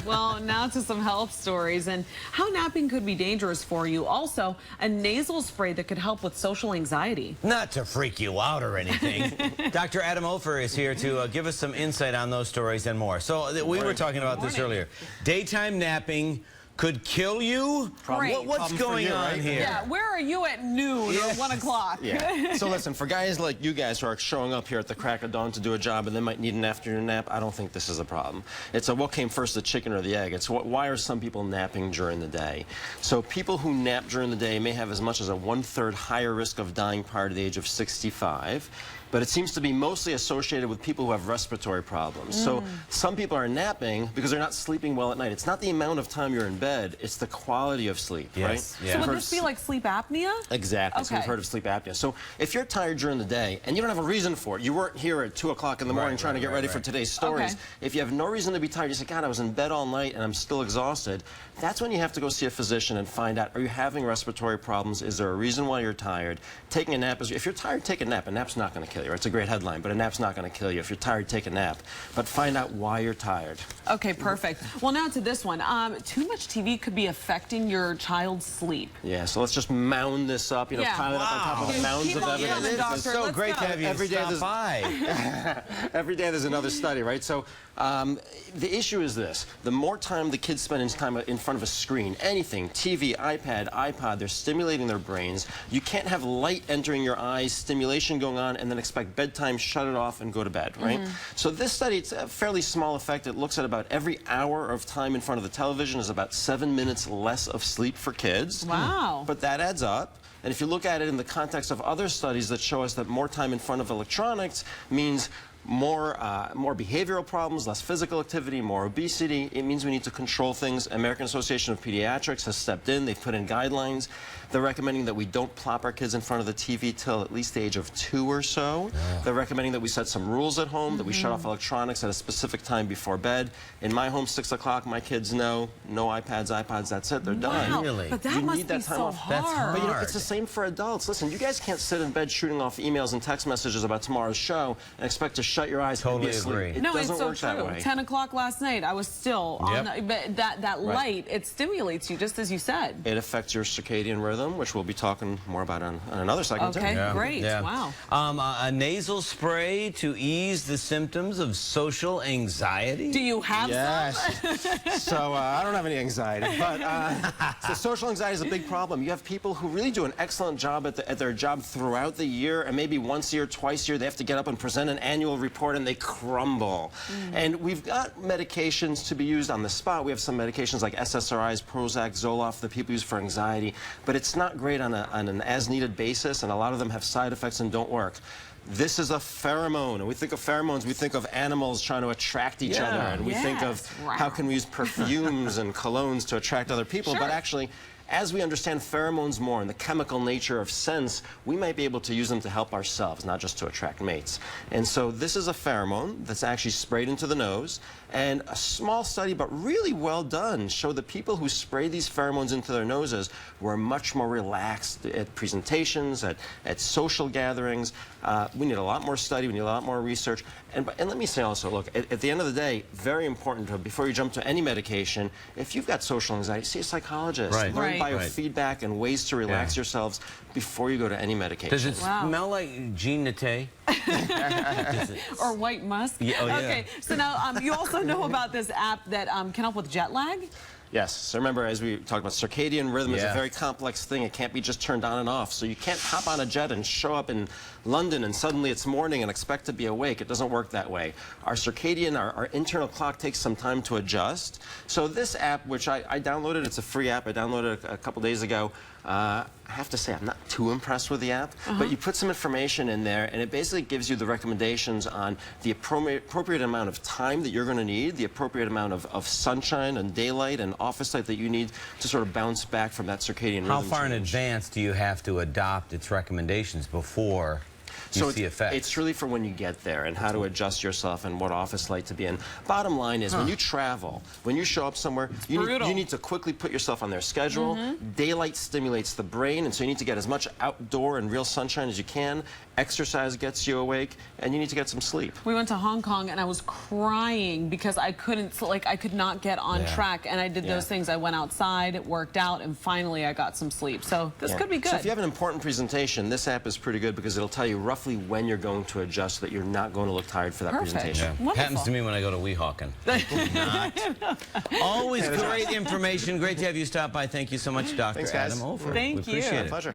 Well, now to some health stories and how napping could be dangerous for you. Also, a nasal spray that could help with social anxiety. Not to freak you out or anything. Dr. Adam Ofer is here to give us some insight on those stories and more. So we were talking about this earlier. Daytime napping could kill you? What's going on here? Yeah, where are you at noon or 1 o'clock? Yeah. So listen, for guys like you guys who are showing up here at the crack of dawn to do a job and they might need an afternoon nap, I don't think this is a problem. It's a what came first, the chicken or the egg? It's why are some people napping during the day? So people who nap during the day may have as much as a 1/3 higher risk of dying prior to the age of 65. But it seems to be mostly associated with people who have respiratory problems. So some people are napping because they're not sleeping well at night. It's not the amount of time you're in bed, it's the quality of sleep, right? Yeah. So would this be like sleep apnea? Exactly. Okay. So we've heard of sleep apnea. So if you're tired during the day and you don't have a reason for it, you weren't here at 2 o'clock in the morning trying to get ready for today's stories. Okay. If you have no reason to be tired, you say, God, I was in bed all night and I'm still exhausted. That's when you have to go see a physician and find out, are you having respiratory problems? Is there a reason why you're tired? Taking a nap if you're tired, take a nap. A nap's not going to kill you. Right? It's a great headline, but a nap's not going to kill you. If you're tired, take a nap. But find out why you're tired. Okay, perfect. Well, now to this one. Too much TV could be affecting your child's sleep. Yeah, so let's just mound this up, you know, pile it up on top of mounds of evidence. Doctor. It's so great to have you Every day stop by. Every day there's another study, right? So the issue is this. The more time the kids spend in front of a screen, anything, TV, iPad, iPod, they're stimulating their brains. You can't have light entering your eyes, stimulation going on, and then expect bedtime, shut it off, and go to bed, right? So this study, it's a fairly small effect. It looks at about every hour of time in front of the television is about 7 minutes less of sleep for kids. Wow. But that adds up. And if you look at it in the context of other studies that show us that more time in front of electronics means more behavioral problems, less physical activity, more obesity. It means we need to control things. American Association of Pediatrics has stepped in. They've put in guidelines. They're recommending that we don't plop our kids in front of the TV till at least the age of 2 or so. Yeah. They're recommending that we set some rules at home, that we shut off electronics at a specific time before bed. In my home, 6 o'clock, my kids know, no iPads, iPods, that's it, they're done. Really? But that must be so hard. That's hard. But you know, it's the same for adults. Listen, you guys can't sit in bed shooting off emails and text messages about tomorrow's show and expect to shut your eyes and be asleep. Agree. It No, doesn't it's so work that true. way. 10 o'clock last night, I was still on but that light, it stimulates you, just as you said. It affects your circadian rhythm, which we'll be talking more about on another segment too. Okay, great. Yeah. Wow. A nasal spray to ease the symptoms of social anxiety? Do you have some? So I don't have any anxiety, but so social anxiety is a big problem. You have people who really do an excellent job at their job throughout the year, and maybe once a year, twice a year, they have to get up and present an annual report, and they crumble. And we've got medications to be used on the spot. We have some medications like SSRIs, Prozac, Zoloft that people use for anxiety, but it's not great on an as-needed basis, and a lot of them have side effects and don't work. This is a pheromone, and we think of pheromones, we think of animals trying to attract each other, and we think of how can we use perfumes and colognes to attract other people, but actually, as we understand pheromones more and the chemical nature of scents, we might be able to use them to help ourselves, not just to attract mates. And so this is a pheromone that's actually sprayed into the nose. And a small study, but really well done, showed that people who sprayed these pheromones into their noses were much more relaxed at presentations, at social gatherings. We need a lot more study, we need a lot more research. And let me say also, look, at the end of the day, very important before you jump to any medication, if you've got social anxiety, see a psychologist. Learn biofeedback and ways to relax yourselves before you go to any medication. Does it smell like Jean Naté? Or white musk? Yeah, okay, so now you also know about this app that can help with jet lag? Yes. So remember, as we talked about, circadian rhythm is a very complex thing. It can't be just turned on and off. So you can't hop on a jet and show up in London and suddenly it's morning and expect to be awake. It doesn't work that way. Our circadian, our internal clock takes some time to adjust. So this app, which I downloaded, it's a free app. I downloaded it a couple days ago. I have to say, I'm not too impressed with the app, but you put some information in there, and it basically gives you the recommendations on the appropriate amount of time that you're going to need, the appropriate amount of sunshine and daylight and office light that you need to sort of bounce back from that circadian rhythm. How far in advance do you have to adopt its recommendations before So see effects. it's really for when you get there and how to adjust yourself and what office light to be in. Bottom line is when you travel, when you show up somewhere, you need to quickly put yourself on their schedule. Daylight stimulates the brain, and so you need to get as much outdoor and real sunshine as you can. Exercise gets you awake, and you need to get some sleep. We went to Hong Kong and I was crying because I couldn't, like, I could not get on track, and I did those things. I went outside, worked out, and finally I got some sleep. So this could be good. So if you have an important presentation, this app is pretty good because it'll tell you roughly when you're going to adjust so that you're not going to look tired for that presentation. Yeah. Happens to me when I go to Weehawken. Always great information. Great to have you stop by. Thank you so much, Dr. Thanks, guys. Adam Ofer. Thank we appreciate you. it. Pleasure.